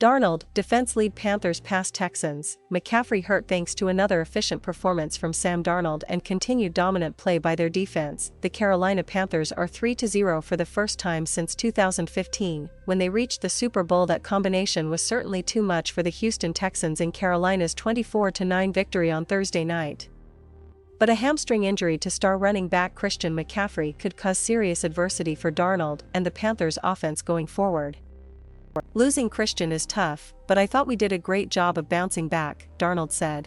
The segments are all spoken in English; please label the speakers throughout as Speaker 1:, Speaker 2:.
Speaker 1: Darnold, defense lead Panthers pass Texans. McCaffrey hurt thanks to another efficient performance from Sam Darnold and continued dominant play by their defense. The Carolina Panthers are 3-0 for the first time since 2015, when they reached the Super Bowl. That combination was certainly too much for the Houston Texans in Carolina's 24-9 victory on Thursday night. But a hamstring injury to star running back Christian McCaffrey could cause serious adversity for Darnold and the Panthers' offense going forward. "Losing Christian is tough, but I thought we did a great job of bouncing back," Darnold said.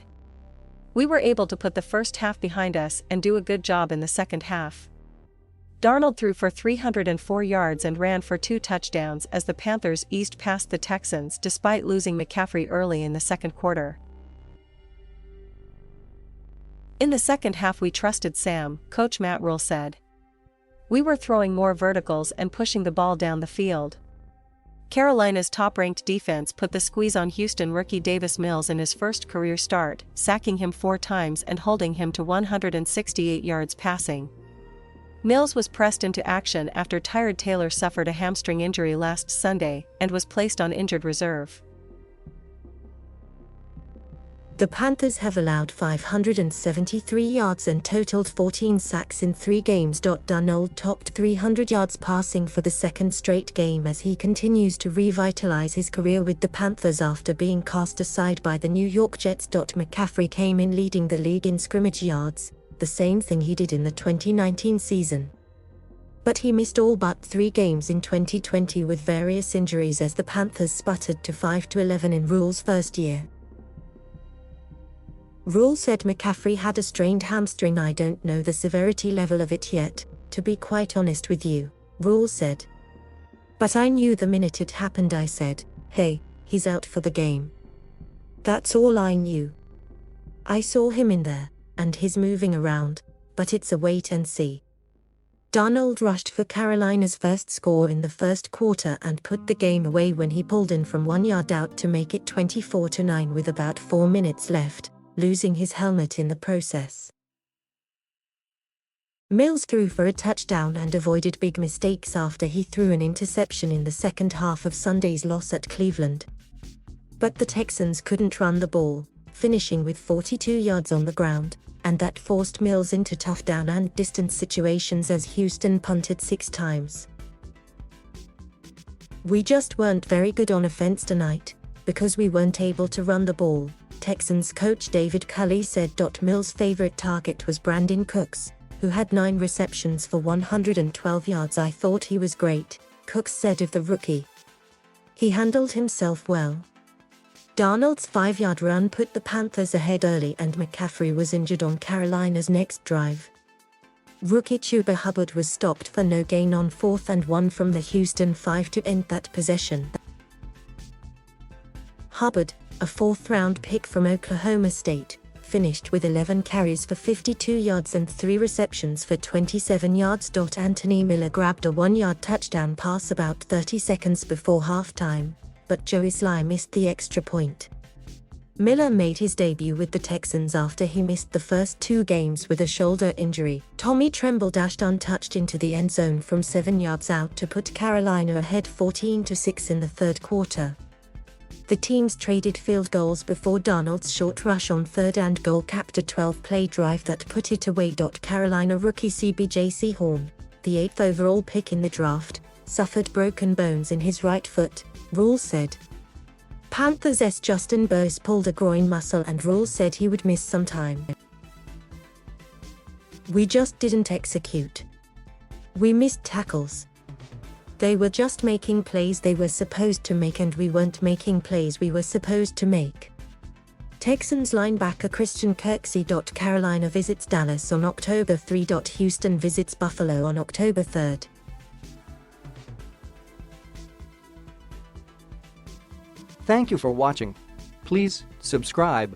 Speaker 1: "We were able to put the first half behind us and do a good job in the second half." Darnold threw for 304 yards and ran for 2 touchdowns as the Panthers eased past the Texans despite losing McCaffrey early in the second quarter. "In the second half we trusted Sam," coach Matt Rule said. "We were throwing more verticals and pushing the ball down the field." Carolina's top-ranked defense put the squeeze on Houston rookie Davis Mills in his first career start, sacking him 4 times and holding him to 168 yards passing. Mills was pressed into action after Tyrod Taylor suffered a hamstring injury last Sunday and was placed on injured reserve.
Speaker 2: The Panthers have allowed 573 yards and totaled 14 sacks in 3 games. Darnold topped 300 yards passing for the second straight game as he continues to revitalize his career with the Panthers after being cast aside by the New York Jets. McCaffrey came in leading the league in scrimmage yards, the same thing he did in the 2019 season. But he missed all but 3 games in 2020 with various injuries as the Panthers sputtered to 5-11 in Rule's first year. Rule said McCaffrey had a strained hamstring. "I don't know the severity level of it yet, to be quite honest with you," Rule said. "But I knew the minute it happened. I said, hey, he's out for the game. That's all I knew. I saw him in there, and he's moving around, but it's a wait and see." Darnold rushed for Carolina's first score in the first quarter and put the game away when he pulled in from 1 yard out to make it 24-9 with about 4 minutes left, losing his helmet in the process. Mills threw for a touchdown and avoided big mistakes after he threw an interception in the second half of Sunday's loss at Cleveland. But the Texans couldn't run the ball, finishing with 42 yards on the ground, and that forced Mills into tough down and distance situations as Houston punted 6 times. "We just weren't very good on offense tonight, because we weren't able to run the ball," Texans coach David Culley said. Mills' favorite target was Brandon Cooks, who had 9 receptions for 112 yards. "I thought he was great," Cooks said of the rookie. "He handled himself well." Darnold's 5-yard run put the Panthers ahead early and McCaffrey was injured on Carolina's next drive. Rookie Chuba Hubbard was stopped for no gain on 4th and 1 from the Houston 5 to end that possession. Hubbard, a 4th-round pick from Oklahoma State, finished with 11 carries for 52 yards and 3 receptions for 27 yards. Anthony Miller grabbed a 1-yard touchdown pass about 30 seconds before halftime, but Joey Sly missed the extra point. Miller made his debut with the Texans after he missed the first 2 games with a shoulder injury. Tommy Tremble dashed untouched into the end zone from 7 yards out to put Carolina ahead 14-6 in the third quarter. The teams traded field goals before Darnold's short rush on 3rd and goal capped a 12-play drive that put it away. Carolina rookie CBJ Horn, the 8th overall pick in the draft, suffered broken bones in his right foot, Rule said. Panthers' Justin Burris pulled a groin muscle and Rule said he would miss some time. "We just didn't execute. We missed tackles. They were just making plays they were supposed to make and we weren't making plays we were supposed to make." Texans linebacker Christian McCaffrey. Carolina visits Dallas on October 3. Houston visits Buffalo on October 3.
Speaker 3: Thank you for watching. Please subscribe.